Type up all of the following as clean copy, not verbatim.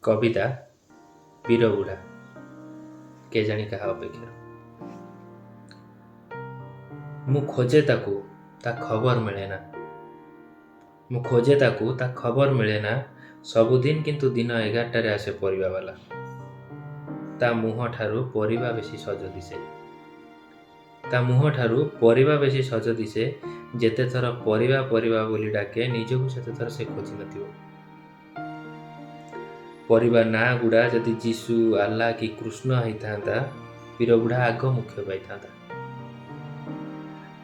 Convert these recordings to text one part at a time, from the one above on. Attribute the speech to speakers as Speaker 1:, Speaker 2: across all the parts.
Speaker 1: କବିତା ପୀର ବୁଢ଼ା କେଜାଣି କାହା ଅପେକ୍ଷା। ମୁଁ ଖୋଜେ ତାକୁ ତା ଖବର ମିଳେନା। ମୁଁ ଖୋଜେ ତାକୁ ତା ଖବର ମିଳେନା। ସବୁଦିନ କିନ୍ତୁ ଦିନ 11ଟାରେ ଆସେ ପରିବାବାଲା। ତା ମୁହଁଠାରୁ ପରିବା ବେଶୀ ସଜ ଦିଶେ। ତା ମୁହଁଠାରୁ ପରିବା ବେଶୀ ସଜ ଦିଶେ। ଯେତେଥର ପରିବା ପରିବା ବୋଲି ଡାକେ ନିଜକୁ ସେତେଥର ସେ ଖୋଜି ନଥିବ। ପରିବା ନାଁ ଗୁଡ଼ା ଯଦି ଯୀଶୁ, ଆଲ୍ଲା କି କୃଷ୍ଣ ହେଇଥାନ୍ତା, ପୀର ବୁଢ଼ା ଆଗ ମୁଖ୍ୟ ପାଇଥାନ୍ତା।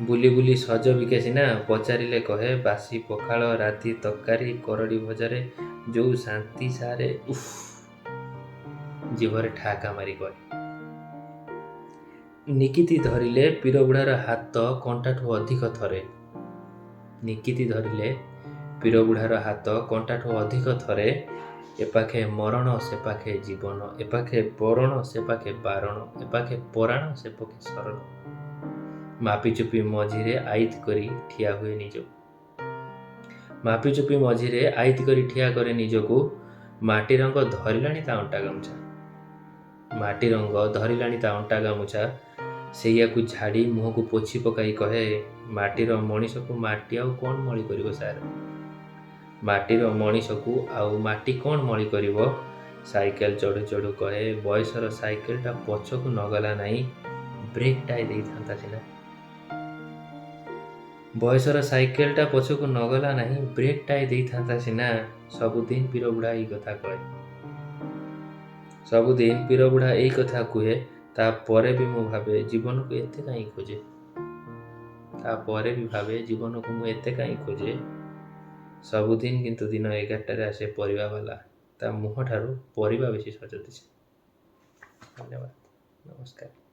Speaker 1: ବୁଲି ବୁଲି ସଜ ବିକେ ସିନା, ପଚାରିଲେ କହେ ବାସି ପଖାଳ, ରାତି ତରକାରୀ, କରଡ଼ି ଭଜାରେ ଯୋଉ ଶାନ୍ତି ସାରେ, ଉଫ୍, ଜିଭରେ ଠାକା ମାରି କହେ। ନିକିତି ଧରିଲେ ପୀର ବୁଢ଼ାର ହାତ କଣ୍ଟାଠୁ ଅଧିକ ଥରେ। ନିକିତି ଧରିଲେ ପୀର ବୁଢ଼ାର ହାତ କଣ୍ଟାଠୁ ଅଧିକ ଥରେ। ଏପାଖେ ମରଣ ସେପାଖେ ଜୀବନ, ଏପାଖେ ବରଣ ସେପାଖେ ବାରଣ, ଏପାଖେ ପରାଣ ସେପାଖେ ଶରଣ। ମାପିଚୁପି ମଝିରେ ଆଇତ କରି ଠିଆ ହୁଏ ନିଜକୁ। ମାପିଚୁପି ମଝିରେ ଆଇତ କରି ଠିଆ କରେ ନିଜକୁ। ମାଟି ରଙ୍ଗ ଧରିଲାଣି ତା ଅଣ୍ଟା ଗାମୁଛା। ମାଟି ରଙ୍ଗ ଧରିଲାଣି ତା ଅଣ୍ଟା ଗାମୁଛା। ସେଇଆକୁ ଝାଡ଼ି ମୁହଁକୁ ପୋଛି ପକାଇ କହେ, ମାଟିର ମଣିଷକୁ ମାଟି ଆଉ କ'ଣ ମଳି କରିବ ସାର୍? ମାଟିର ମଣିଷକୁ ଆଉ ମାଟି କ'ଣ ମଳି କରିବ? ସାଇକେଲ ଚଢ଼ୁ ଚଢ଼ୁ କହେ, ବୟସର ସାଇକେଲଟା ପଛକୁ ନଗଲା ନାହିଁ, ବ୍ରେକ୍ଟାଏ ଦେଇଥାନ୍ତା ସିନା। ବୟସର ସାଇକେଲଟା ପଛକୁ ନଗଲା ନାହିଁ, ବ୍ରେକ୍ଟାଏ ଦେଇଥାନ୍ତା ସିନା। ସବୁଦିନ ପୀର ବୁଢ଼ା ଏଇ କଥା କହେ। ସବୁଦିନ ପୀର ବୁଢ଼ା ଏଇ କଥା କୁହେ। ତାପରେ ବି ମୁଁ ଭାବେ ଜୀବନକୁ ଏତେ କାହିଁ ଖୋଜେ? ତାପରେ ବି ଭାବେ ଜୀବନକୁ ମୁଁ ଏତେ କାହିଁ ଖୋଜେ? ସବୁଦିନ କିନ୍ତୁ ଦିନ 11ଟାରେ ଆସେ ପରିବାବାଲା। ତା ମୁହଁଠାରୁ ପରିବା ବେଶୀ ସଜ ଦିଶେ। ଧନ୍ୟବାଦ, ନମସ୍କାର।